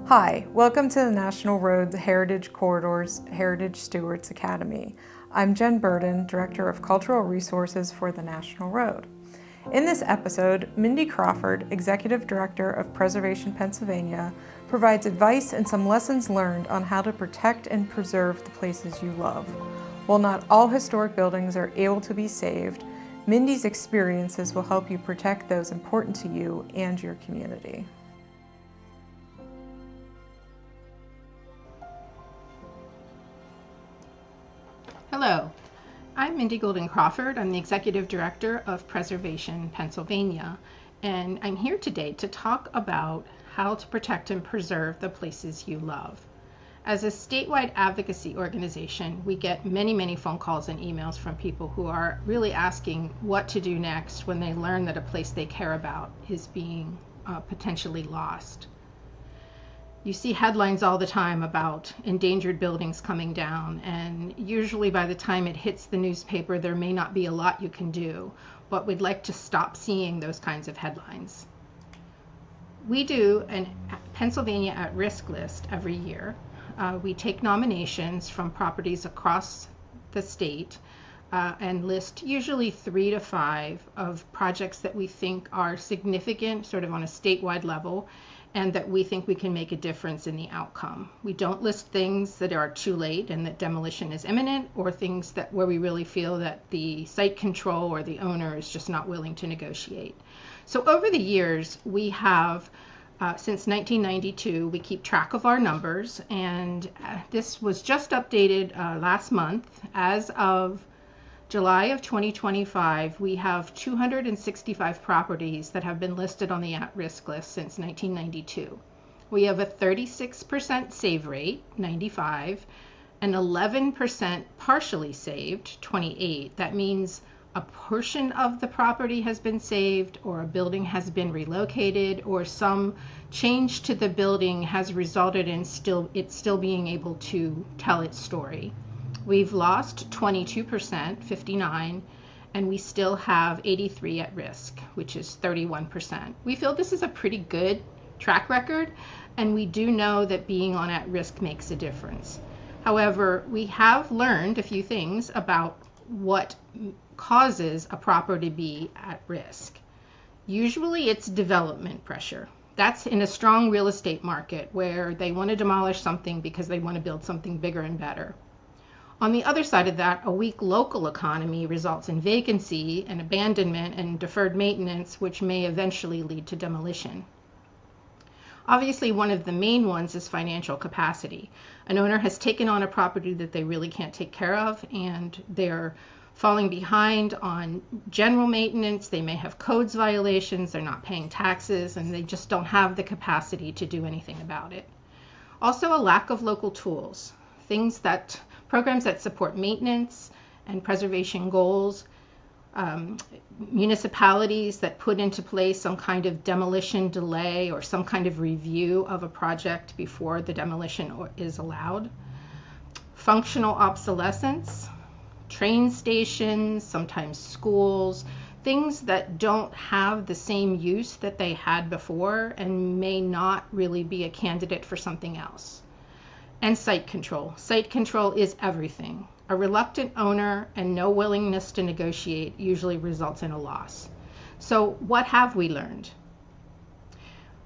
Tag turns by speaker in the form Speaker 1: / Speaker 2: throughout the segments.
Speaker 1: Hi, welcome to the National Road Heritage Corridors Heritage Stewards Academy. I'm Jen Burden, Director of Cultural Resources for the National Road. In this episode, Mindy Crawford, Executive Director of Preservation Pennsylvania, provides advice and some lessons learned on how to protect and preserve the places you love. While not all historic buildings are able to be saved, Mindy's experiences will help you protect those important to you and your community.
Speaker 2: Hello, I'm Mindy Crawford. I'm the Executive Director of Preservation Pennsylvania, and I'm here today to talk about how to protect and preserve the places you love. As a statewide advocacy organization, we get many phone calls and emails from people who are really asking what to do next when they learn that a place they care about is being potentially lost. You see headlines all the time about endangered buildings coming down, and usually by the time it hits the newspaper, there may not be a lot you can do, but we'd like to stop seeing those kinds of headlines. We do a Pennsylvania at-risk list every year. We take nominations from properties across the state and list usually 3 to 5 of projects that we think are significant, sort of on a statewide level, and that we think we can make a difference in the outcome. We don't list things that are too late and that demolition is imminent, or things that where we really feel that the site control or the owner is just not willing to negotiate. So over the years, we have, since 1992, we keep track of our numbers, and this was just updated last month. As of July of 2025, we have 265 properties that have been listed on the at-risk list since 1992. We have a 36% save rate, 95, and 11% partially saved, 28. That means a portion of the property has been saved, or a building has been relocated, or some change to the building has resulted in it still being able to tell its story. We've lost 22%, 59, and we still have 83 at risk, which is 31%. We feel this is a pretty good track record, and we do know that being on at risk makes a difference. However, we have learned a few things about what causes a property to be at risk. Usually it's development pressure. That's in a strong real estate market where they want to demolish something because they want to build something bigger and better. On the other side of that, a weak local economy results in vacancy and abandonment and deferred maintenance, which may eventually lead to demolition. Obviously, one of the main ones is financial capacity. An owner has taken on a property that they really can't take care of, and they're falling behind on general maintenance. They may have codes violations, they're not paying taxes, and they just don't have the capacity to do anything about it. Also, a lack of local tools, programs that support maintenance and preservation goals, municipalities that put into place some kind of demolition delay or some kind of review of a project before the demolition is allowed, functional obsolescence, train stations, sometimes schools, things that don't have the same use that they had before and may not really be a candidate for something else. And site control. Site control is everything. A reluctant owner and no willingness to negotiate usually results in a loss. So what have we learned?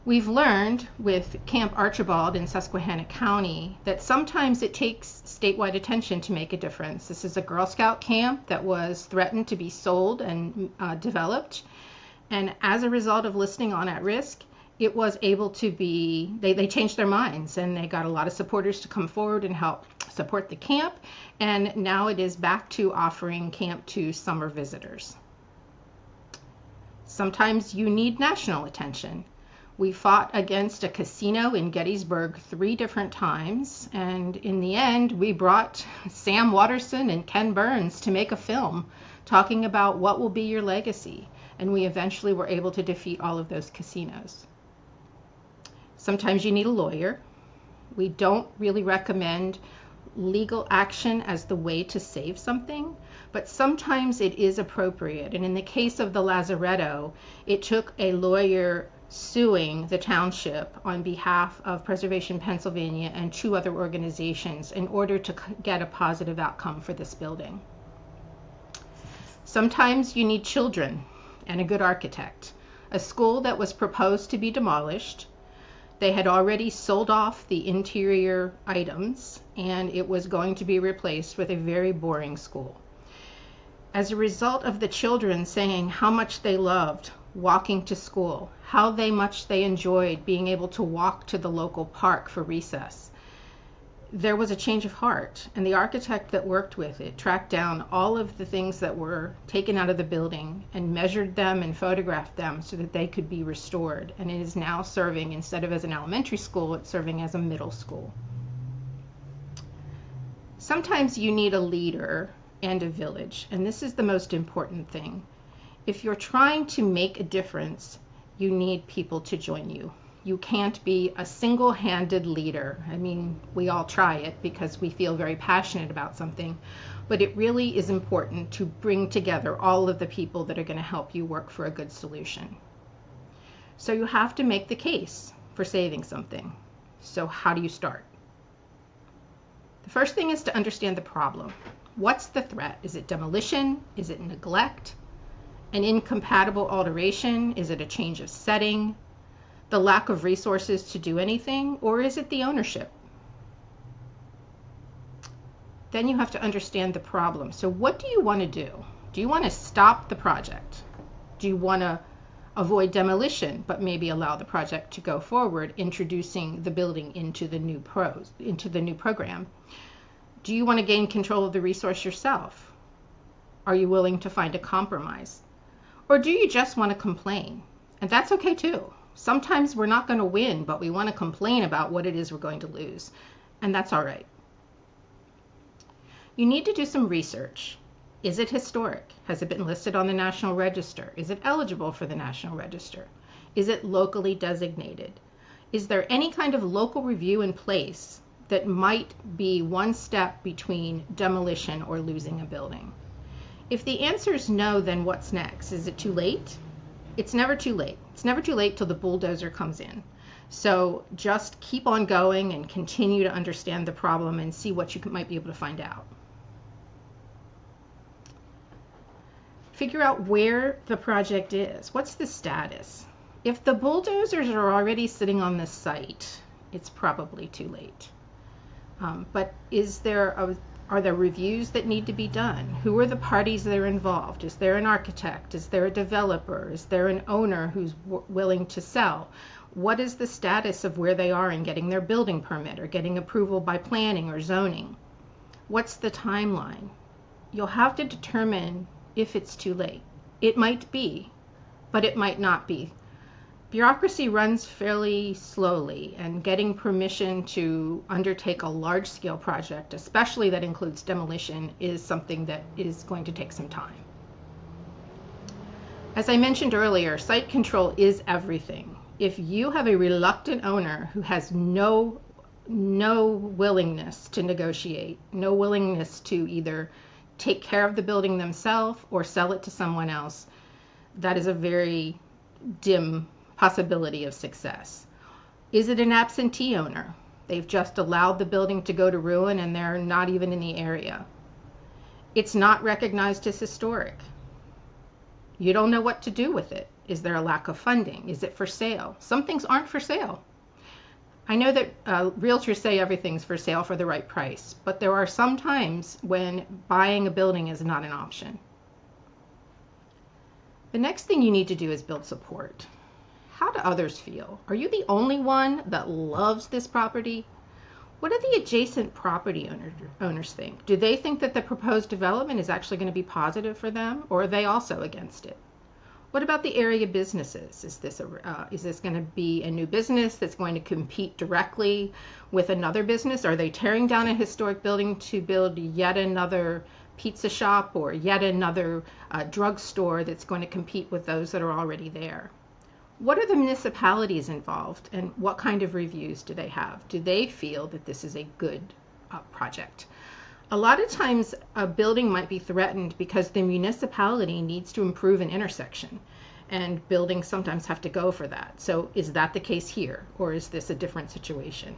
Speaker 2: We've learned with Camp Archibald in Susquehanna County that sometimes it takes statewide attention to make a difference. This is a Girl Scout camp that was threatened to be sold and developed. And as a result of listing on at risk, it was able to be, they changed their minds, and they got a lot of supporters to come forward and help support the camp. And now it is back to offering camp to summer visitors. Sometimes you need national attention. We fought against a casino in Gettysburg 3 different times, and in the end, we brought Sam Waterston and Ken Burns to make a film talking about what will be your legacy, and we eventually were able to defeat all of those casinos. Sometimes you need a lawyer. We don't really recommend legal action as the way to save something, but sometimes it is appropriate. And in the case of the Lazaretto, it took a lawyer suing the township on behalf of Preservation Pennsylvania and 2 other organizations in order to get a positive outcome for this building. Sometimes you need children and a good architect. A school that was proposed to be demolished, they had already sold off the interior items, and it was going to be replaced with a very boring school. As a result of the children saying how much they loved walking to school, how much they enjoyed being able to walk to the local park for recess, there was a change of heart, and the architect that worked with it tracked down all of the things that were taken out of the building and measured them and photographed them so that they could be restored. And it is now serving, instead of as an elementary school, it's serving as a middle school. Sometimes you need a leader and a village, and this is the most important thing. If you're trying to make a difference, you need people to join you. You can't be a single-handed leader. I mean, we all try it because we feel very passionate about something, but it really is important to bring together all of the people that are going to help you work for a good solution. So you have to make the case for saving something. So how do you start? The first thing is to understand the problem. What's the threat? Is it demolition? Is it neglect? An incompatible alteration? Is it a change of setting? The lack of resources to do anything? Or is it the ownership? Then you have to understand the problem. So what do you want to do? Do you want to stop the project? Do you want to avoid demolition, but maybe allow the project to go forward, introducing the building into the new program? Do you want to gain control of the resource yourself? Are you willing to find a compromise? Or do you just want to complain? And that's okay too. Sometimes we're not going to win, but we want to complain about what it is we're going to lose. And that's all right. You need to do some research. Is it historic? Has it been listed on the National Register? Is it eligible for the National Register? Is it locally designated? Is there any kind of local review in place that might be one step between demolition or losing a building? If the answer is no, then what's next? Is it too late? It's never too late. It's never too late till the bulldozer comes in. So just keep on going and continue to understand the problem and see what you might be able to find out. Figure out where the project is. What's the status? If the bulldozers are already sitting on the site, it's probably too late. But are there reviews that need to be done? Who are the parties that are involved? Is there an architect? Is there a developer? Is there an owner who's willing to sell? What is the status of where they are in getting their building permit or getting approval by planning or zoning? What's the timeline? You'll have to determine if it's too late. It might be, but it might not be. Bureaucracy runs fairly slowly, and getting permission to undertake a large-scale project, especially that includes demolition, is something that is going to take some time. As I mentioned earlier, site control is everything. If you have a reluctant owner who has no willingness to negotiate, no willingness to either take care of the building themselves or sell it to someone else, that is a very dim possibility of success. Is it an absentee owner? They've just allowed the building to go to ruin and they're not even in the area. It's not recognized as historic. You don't know what to do with it. Is there a lack of funding? Is it for sale? Some things aren't for sale. I know that realtors say everything's for sale for the right price, but there are some times when buying a building is not an option. The next thing you need to do is build support. How do others feel? Are you the only one that loves this property? What do the adjacent property owners think? Do they think that the proposed development is actually going to be positive for them, or are they also against it? What about the area businesses? Is this going to be a new business that's going to compete directly with another business? Are they tearing down a historic building to build yet another pizza shop or yet another drugstore that's going to compete with those that are already there? What are the municipalities involved, and what kind of reviews do they have? Do they feel that this is a good project? A lot of times a building might be threatened because the municipality needs to improve an intersection. and buildings sometimes have to go for that. So is that the case here, or is this a different situation?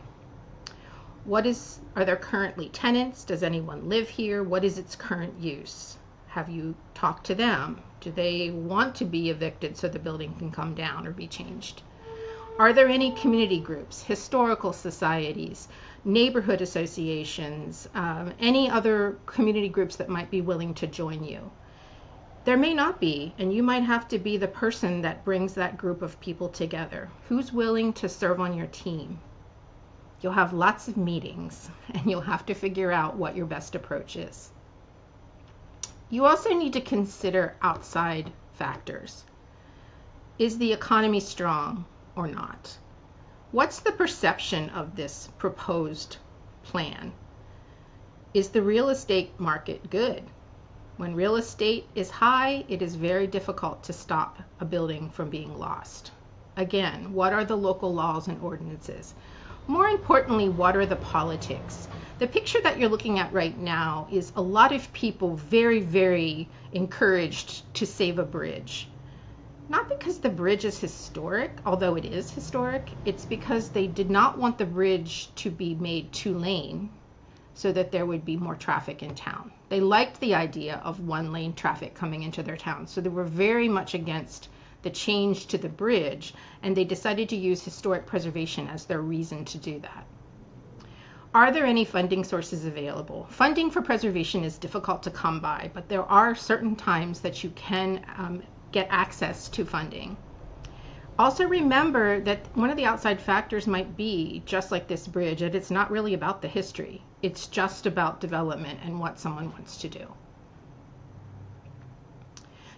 Speaker 2: Are there currently tenants? Does anyone live here? What is its current use? Have you talked to them? Do they want to be evicted so the building can come down or be changed? Are there any community groups, historical societies, neighborhood associations, any other community groups that might be willing to join you? There may not be, and you might have to be the person that brings that group of people together. Who's willing to serve on your team? You'll have lots of meetings, and you'll have to figure out what your best approach is. You also need to consider outside factors. Is the economy strong or not? What's the perception of this proposed plan? Is the real estate market good? When real estate is high, it is very difficult to stop a building from being lost. Again, what are the local laws and ordinances? More importantly, what are the politics? The picture that you're looking at right now is a lot of people very, very encouraged to save a bridge. Not because the bridge is historic, although it is historic, it's because they did not want the bridge to be made 2-lane so that there would be more traffic in town. They liked the idea of 1-lane traffic coming into their town, so they were very much against the change to the bridge, and they decided to use historic preservation as their reason to do that. Are there any funding sources available? Funding for preservation is difficult to come by, but there are certain times that you can get access to funding. Also remember that one of the outside factors might be, just like this bridge, that it's not really about the history. It's just about development and what someone wants to do.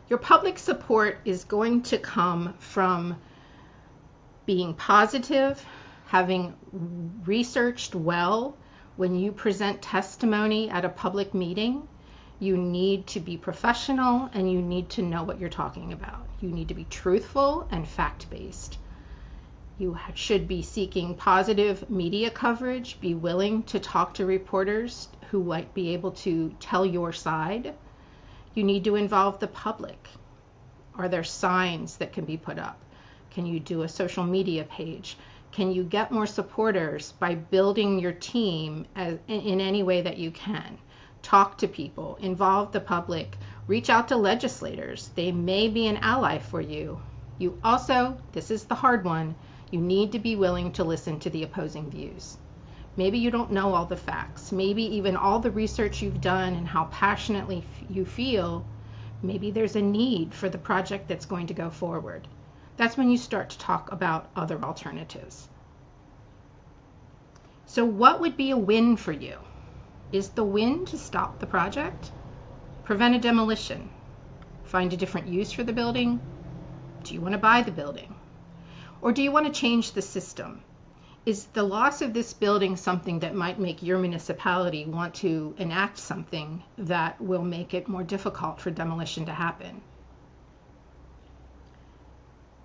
Speaker 2: Your public support is going to come from being positive, having researched well. When you present testimony at a public meeting, you need to be professional and you need to know what you're talking about. You need to be truthful and fact-based. You should be seeking positive media coverage, be willing to talk to reporters who might be able to tell your side. You need to involve the public. Are there signs that can be put up? Can you do a social media page? Can you get more supporters by building your team in any way that you can? Talk to people, involve the public, reach out to legislators. They may be an ally for you. You also, this is the hard one, you need to be willing to listen to the opposing views. Maybe you don't know all the facts. Maybe even all the research you've done and how passionately you feel, maybe there's a need for the project that's going to go forward. That's when you start to talk about other alternatives. So what would be a win for you? Is the win to stop the project? Prevent a demolition? Find a different use for the building? Do you want to buy the building? Or do you want to change the system? Is the loss of this building something that might make your municipality want to enact something that will make it more difficult for demolition to happen?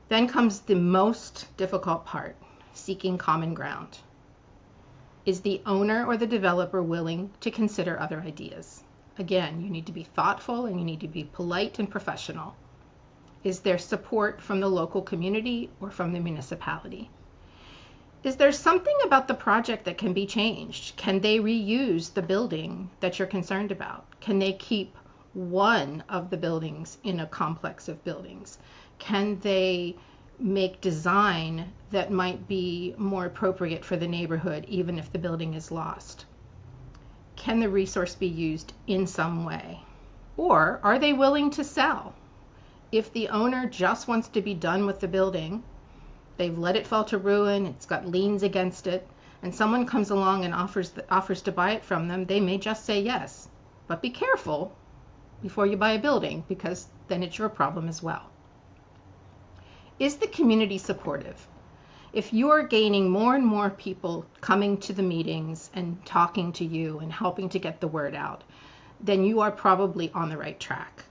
Speaker 2: Then comes the most difficult part, seeking common ground. Is the owner or the developer willing to consider other ideas? Again, you need to be thoughtful and you need to be polite and professional. Is there support from the local community or from the municipality? Is there something about the project that can be changed? Can they reuse the building that you're concerned about? Can they keep one of the buildings in a complex of buildings? Can they make design that might be more appropriate for the neighborhood, even if the building is lost? Can the resource be used in some way? Or are they willing to sell? If the owner just wants to be done with the building, they've let it fall to ruin, it's got liens against it, and someone comes along and offers to buy it from them, they may just say yes. But be careful before you buy a building, because then it's your problem as well. Is the community supportive? If you're gaining more and more people coming to the meetings and talking to you and helping to get the word out, then you are probably on the right track.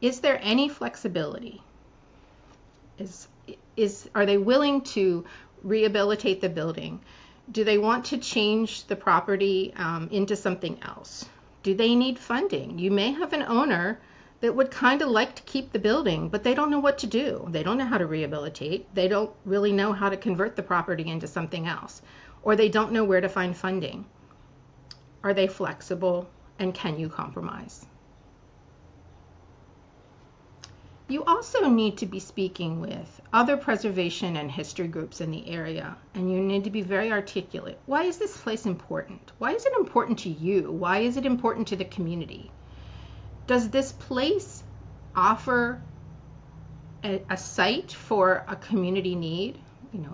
Speaker 2: Is there any flexibility? Are they willing to rehabilitate the building? Do they want to change the property into something else? Do they need funding? You may have an owner that would kind of like to keep the building, but they don't know what to do. They don't know how to rehabilitate. They don't really know how to convert the property into something else, or they don't know where to find funding. Are they flexible, and can you compromise? You also need to be speaking with other preservation and history groups in the area, and you need to be very articulate. Why is this place important? Why is it important to you? Why is it important to the community? Does this place offer a site for a community need?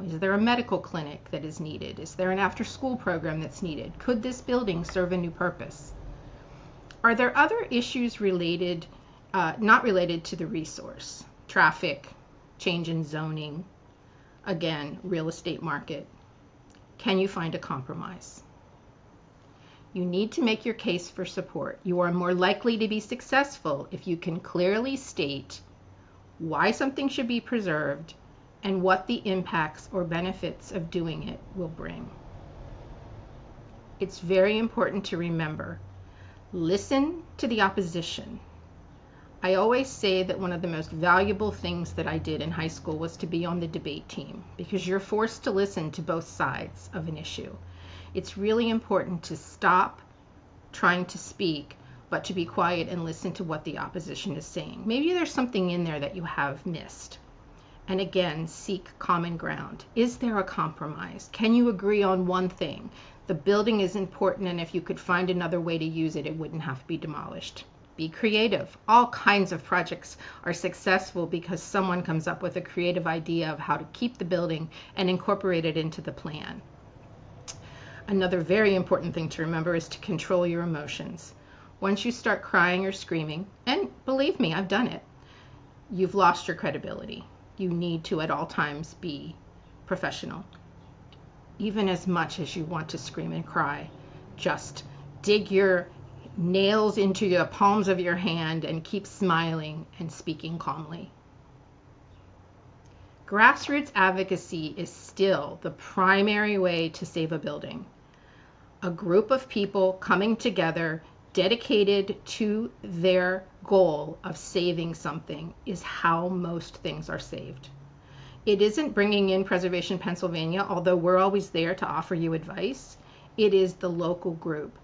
Speaker 2: Is there a medical clinic that is needed? Is there an after-school program that's needed? Could this building serve a new purpose? Are there other issues related not related to the resource? Traffic, change in zoning, again, real estate market. Can you find a compromise? You need to make your case for support. You are more likely to be successful if you can clearly state why something should be preserved and what the impacts or benefits of doing it will bring. It's very important to remember, listen to the opposition. I always say that one of the most valuable things that I did in high school was to be on the debate team, because you're forced to listen to both sides of an issue. It's really important to stop trying to speak, but to be quiet and listen to what the opposition is saying. Maybe there's something in there that you have missed. And again, seek common ground. Is there a compromise? Can you agree on one thing? The building is important, and if you could find another way to use it, it wouldn't have to be demolished. Be creative. All kinds of projects are successful because someone comes up with a creative idea of how to keep the building and incorporate it into the plan. Another very important thing to remember is to control your emotions. Once you start crying or screaming, and believe me, I've done it, you've lost your credibility. You need to at all times be professional. Even as much as you want to scream and cry, just dig your nails into the palms of your hand and keep smiling and speaking calmly. Grassroots advocacy is still the primary way to save a building. A group of people coming together, dedicated to their goal of saving something, is how most things are saved. It isn't bringing in Preservation Pennsylvania, although we're always there to offer you advice. It is the local group.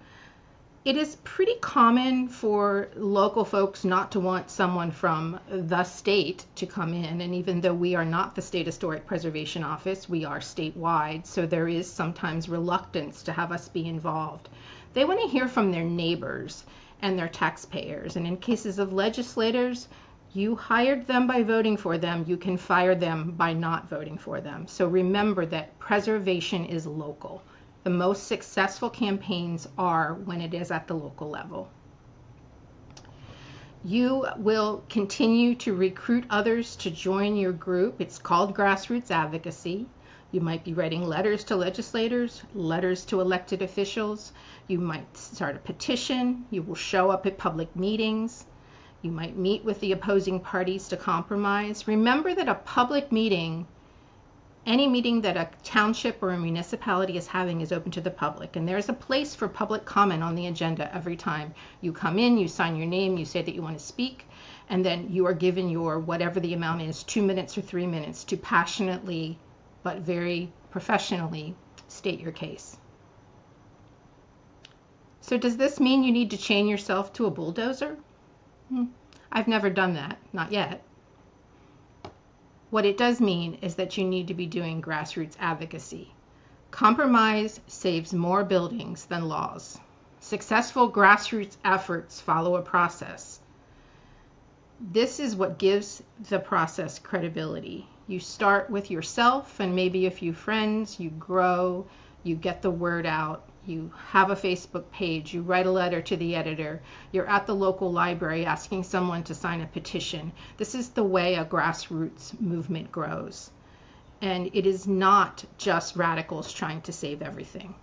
Speaker 2: It is pretty common for local folks not to want someone from the state to come in, and even though we are not the State Historic Preservation Office, we are statewide, so there is sometimes reluctance to have us be involved. They want to hear from their neighbors and their taxpayers, and in cases of legislators, you hired them by voting for them, you can fire them by not voting for them. So remember that preservation is local. The most successful campaigns are when it is at the local level. You will continue to recruit others to join your group. It's called Grassroots Advocacy. You might be writing letters to legislators, letters to elected officials. You might start a petition. You will show up at public meetings. You might meet with the opposing parties to compromise. Remember that a public meeting, any meeting that a township or a municipality is having, is open to the public, and there's a place for public comment on the agenda every time. You come in, you sign your name, you say that you want to speak, and then you are given your, whatever the amount is, 2 minutes or 3 minutes to passionately but very professionally state your case. So does this mean you need to chain yourself to a bulldozer? I've never done that, not yet. What it does mean is that you need to be doing grassroots advocacy. Compromise saves more buildings than laws. Successful grassroots efforts follow a process. This is what gives the process credibility. You start with yourself and maybe a few friends, you grow, you get the word out, you have a Facebook page, you write a letter to the editor, you're at the local library asking someone to sign a petition. This is the way a grassroots movement grows. And it is not just radicals trying to save everything.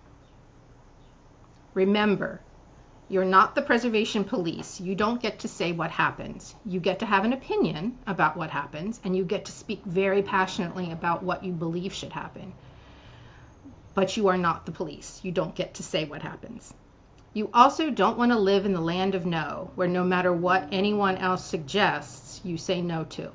Speaker 2: Remember, you're not the preservation police. You don't get to say what happens. You get to have an opinion about what happens, and you get to speak very passionately about what you believe should happen. But you are not the police. You don't get to say what happens. You also don't want to live in the land of no, where no matter what anyone else suggests, you say no to.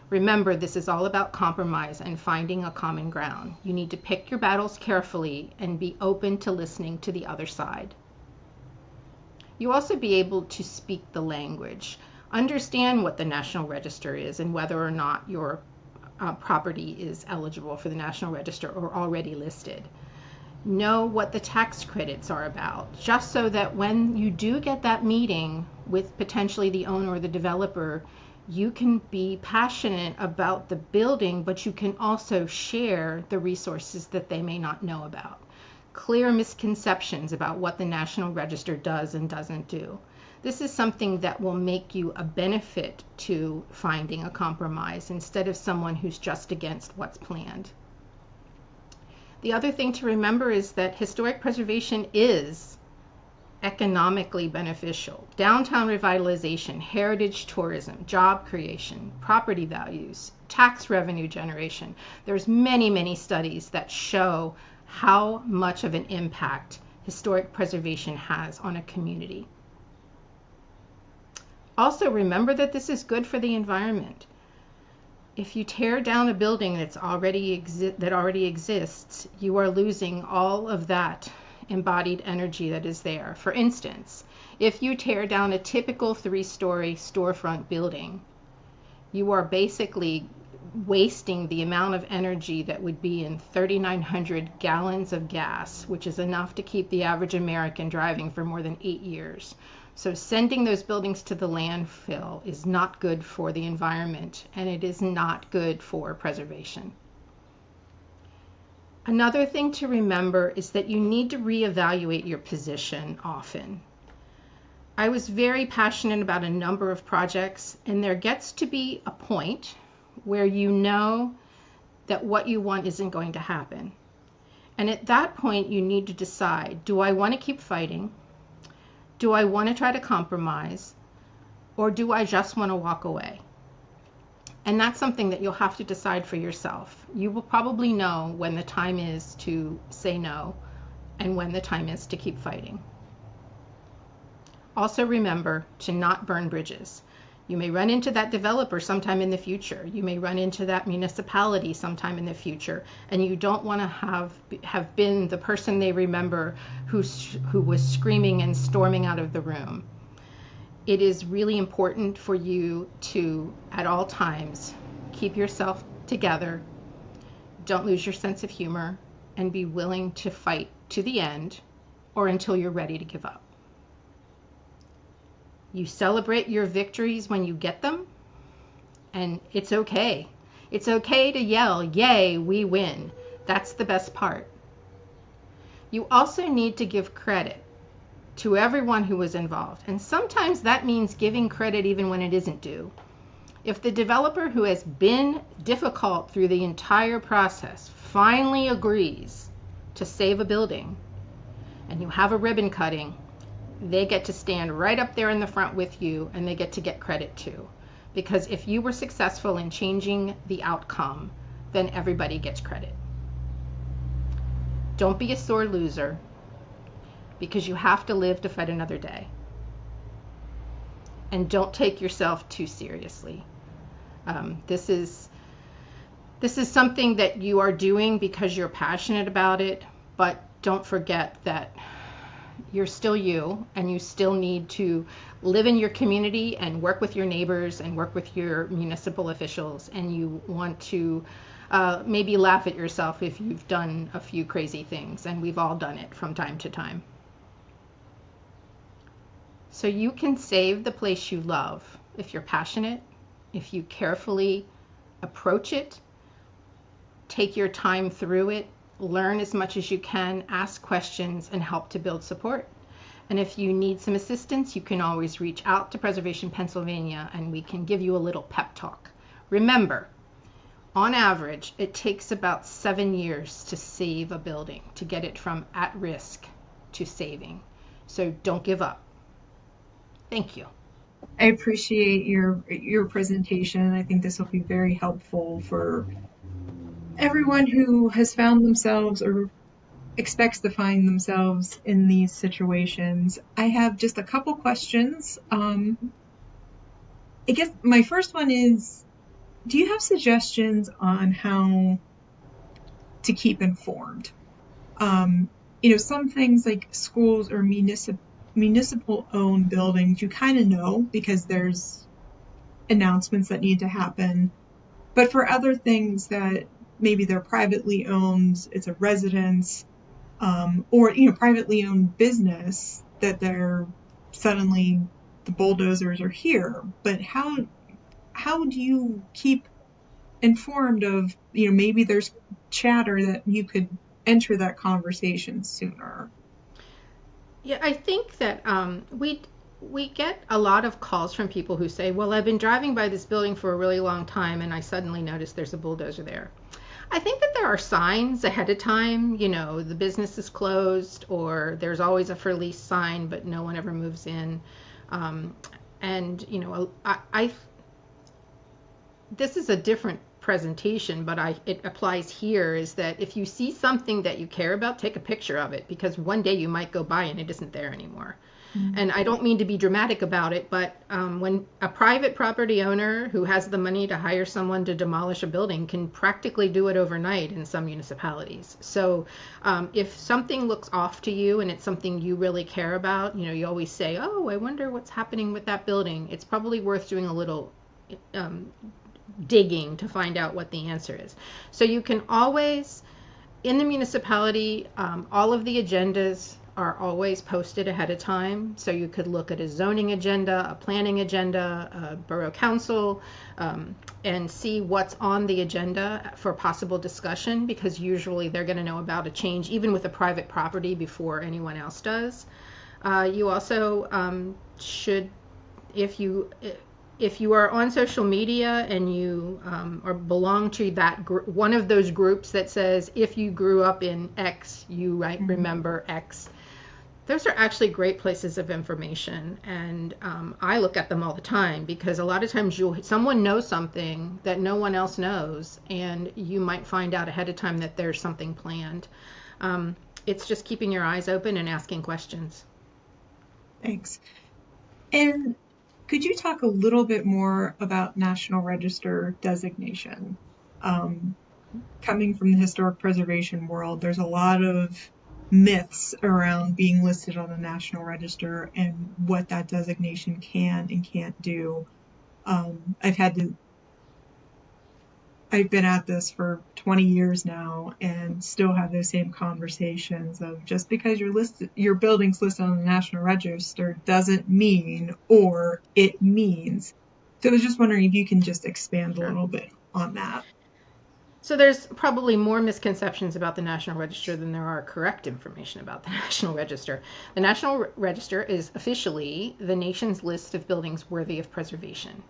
Speaker 2: Remember, this is all about compromise and finding a common ground. You need to pick your battles carefully and be open to listening to the other side. You also be able to speak the language. Understand what the National Register is and whether or not your property is eligible for the National Register or already listed. Know what the tax credits are about, just so that when you do get that meeting with potentially the owner or the developer, you can be passionate about the building, but you can also share the resources that they may not know about. Clear misconceptions about what the National Register does and doesn't do. This is something that will make you a benefit to finding a compromise instead of someone who's just against what's planned. The other thing to remember is that historic preservation is economically beneficial. Downtown revitalization, heritage tourism, job creation, property values, tax revenue generation. There's many studies that show how much of an impact historic preservation has on a community. Also, remember that this is good for the environment. If you tear down a building that already exists, you are losing all of that embodied energy that is there. For instance, if you tear down a typical 3-story storefront building, you are basically wasting the amount of energy that would be in 3,900 gallons of gas, which is enough to keep the average American driving for more than 8 years. So sending those buildings to the landfill is not good for the environment, and it is not good for preservation. Another thing to remember is that you need to reevaluate your position often. I was very passionate about a number of projects, and there gets to be a point where you know that what you want isn't going to happen. And at that point, you need to decide, do I want to keep fighting? Do I want to try to compromise? Or do I just want to walk away? And that's something that you'll have to decide for yourself. You will probably know when the time is to say no and when the time is to keep fighting. Also remember to not burn bridges. You may run into that developer sometime in the future. You may run into that municipality sometime in the future, and you don't want to have been the person they remember who was screaming and storming out of the room. It is really important for you to, at all times, keep yourself together, don't lose your sense of humor, and be willing to fight to the end or until you're ready to give up. You celebrate your victories when you get them, and it's okay. It's okay to yell, "Yay, we win." That's the best part. You also need to give credit to everyone who was involved, and sometimes that means giving credit even when it isn't due. If the developer who has been difficult through the entire process finally agrees to save a building, and you have a ribbon cutting, they get to stand right up there in the front with you, and they get to get credit too. Because if you were successful in changing the outcome, then everybody gets credit. Don't be a sore loser, because you have to live to fight another day. And don't take yourself too seriously. This is something that you are doing because you're passionate about it, but don't forget that you're still you, and you still need to live in your community and work with your neighbors and work with your municipal officials, and you want to maybe laugh at yourself if you've done a few crazy things, and we've all done it from time to time. So you can save the place you love if you're passionate, if you carefully approach it, take your time through it, learn as much as you can, ask questions, and help to build support. And if you need some assistance, you can always reach out to Preservation Pennsylvania, and we can give you a little pep talk. Remember, on average, it takes about 7 years to save a building, to get it from at risk to saving. So don't give up. Thank you.
Speaker 1: I appreciate your presentation. I think this will be very helpful for everyone who has found themselves or expects to find themselves in these situations. I have just a couple questions. I guess my first one is, do you have suggestions on how to keep informed? Some things like schools or municipal owned buildings, you kind of know because there's announcements that need to happen. But for other things that maybe they're privately owned, it's a residence, or privately owned business, that they're suddenly the bulldozers are here. But how do you keep informed of, maybe there's chatter that you could enter that conversation sooner?
Speaker 2: Yeah, I think that we get a lot of calls from people who say, "Well, I've been driving by this building for a really long time, and I suddenly noticed there's a bulldozer there." I think that there are signs ahead of time, the business is closed, or there's always a for lease sign, but no one ever moves in. And this is a different presentation, but it applies here, is that if you see something that you care about, take a picture of it, because one day you might go by and it isn't there anymore. Mm-hmm. And I don't mean to be dramatic about it, but when a private property owner who has the money to hire someone to demolish a building can practically do it overnight in some municipalities. So if something looks off to you and it's something you really care about, you always say, "Oh, I wonder what's happening with that building." It's probably worth doing a little digging to find out what the answer is. So you can always, in the municipality, all of the agendas are always posted ahead of time. So you could look at a zoning agenda, a planning agenda, a borough council, and see what's on the agenda for possible discussion, because usually they're going to know about a change, even with a private property, before anyone else does. You also should, if you are on social media and you or belong to that one of those groups that says, if you grew up in X, you might remember X. Those are actually great places of information, and I look at them all the time, because a lot of times someone knows something that no one else knows, and you might find out ahead of time that there's something planned. It's just keeping your eyes open and asking questions.
Speaker 1: Thanks. And could you talk a little bit more about National Register designation? Coming from the historic preservation world, there's a lot of myths around being listed on the National Register and what that designation can and can't do. I've been at this for 20 years now and still have those same conversations of, just because your building's listed on the National Register doesn't mean, or it means. So I was just wondering if you can just expand a little bit on that.
Speaker 2: So there's probably more misconceptions about the National Register than there are correct information about the National Register. The National Register is officially the nation's list of buildings worthy of preservation.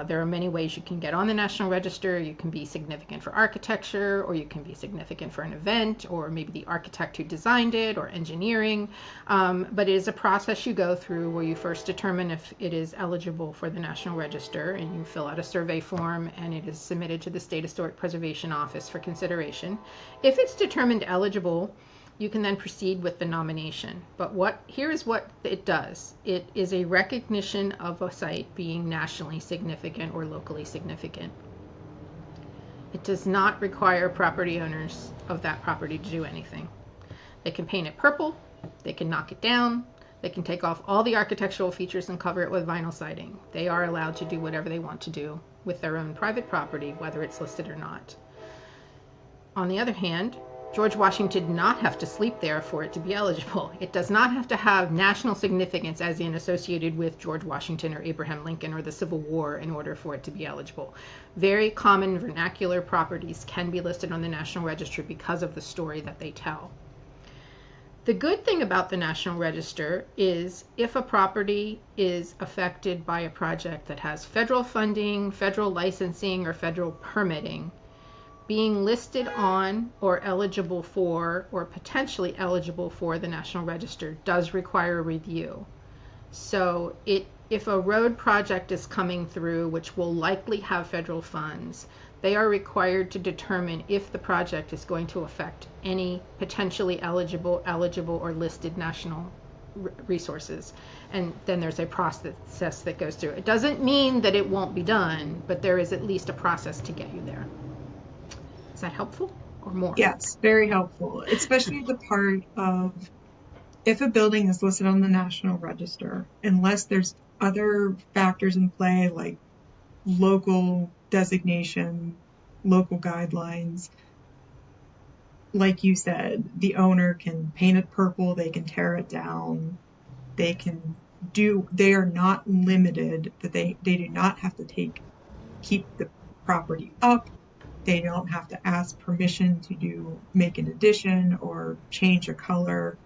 Speaker 2: There are many ways you can get on the National Register. You can be significant for architecture, or you can be significant for an event, or maybe the architect who designed it, or engineering. But it is a process you go through where you first determine if it is eligible for the National Register, and you fill out a survey form, and it is submitted to the State Historic Preservation Office for consideration. If it's determined eligible, you can then proceed with the nomination. But here is what it does. It is a recognition of a site being nationally significant or locally significant. It does not require property owners of that property to do anything. They can paint it purple, they can knock it down, they can take off all the architectural features and cover it with vinyl siding. They are allowed to do whatever they want to do with their own private property, whether it's listed or not. On the other hand, George Washington did not have to sleep there for it to be eligible. It does not have to have national significance, as in associated with George Washington or Abraham Lincoln or the Civil War, in order for it to be eligible. Very common vernacular properties can be listed on the National Register because of the story that they tell. The good thing about the National Register is, if a property is affected by a project that has federal funding, federal licensing, or federal permitting, being listed on or eligible for, or potentially eligible for, the National Register does require a review. So if a road project is coming through, which will likely have federal funds, They are required to determine if the project is going to affect any potentially eligible, or listed national resources. And then there's a process that goes through. It doesn't mean that it won't be done, but there is at least a process to get you there. Is that helpful or more?
Speaker 3: Yes, very helpful, especially the part of if a building is listed on the National Register, unless there's other factors in play like local designation, local guidelines. Like you said, the owner can paint it purple, they can tear it down, they are not limited, that they do not have to keep the property up. They don't have to ask permission to make an addition or change a color.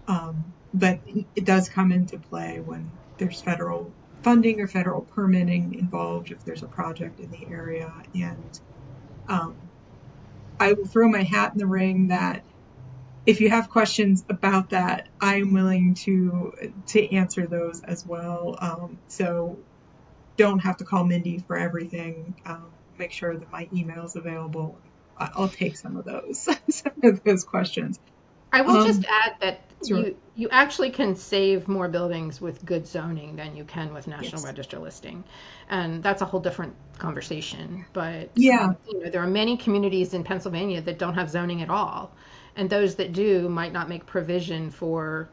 Speaker 3: But it does come into play when there's federal funding or federal permitting involved if there's a project in the area. And I will throw my hat in the ring that if you have questions about that, I'm willing to answer those as well. So don't have to call Mindy for everything. Make sure that my email is available. I'll take some of those questions.
Speaker 2: I will just add that
Speaker 3: sure.
Speaker 2: you actually can save more buildings with good zoning than you can with National
Speaker 3: Yes.
Speaker 2: Register listing. And that's a whole different conversation. But
Speaker 3: Yeah.
Speaker 2: There are many communities in Pennsylvania that don't have zoning at all. And those that do might not make provision for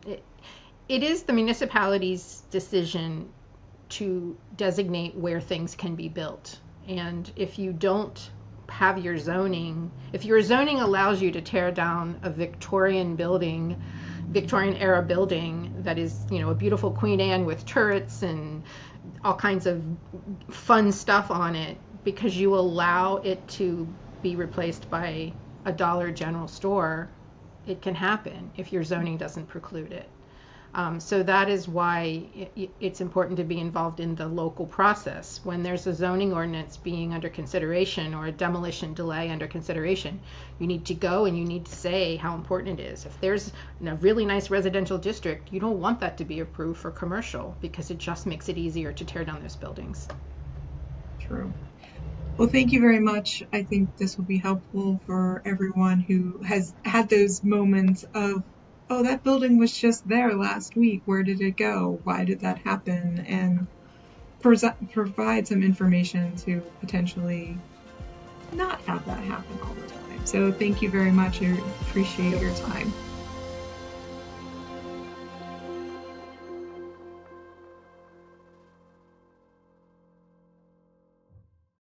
Speaker 2: it is the municipality's decision to designate where things can be built. And if you don't have your zoning, if your zoning allows you to tear down a Victorian era building that is, a beautiful Queen Anne with turrets and all kinds of fun stuff on it, because you allow it to be replaced by a Dollar General store, it can happen if your zoning doesn't preclude it. So that is why it's important to be involved in the local process. When there's a zoning ordinance being under consideration or a demolition delay under consideration, you need to go and you need to say how important it is. If there's a really nice residential district, you don't want that to be approved for commercial because it just makes it easier to tear down those buildings.
Speaker 3: True. Well, thank you very much. I think this will be helpful for everyone who has had those moments of, oh, that building was just there last week. Where did it go? Why did that happen? And provide some information to potentially not have that happen all the time. So thank you very much. I appreciate your time.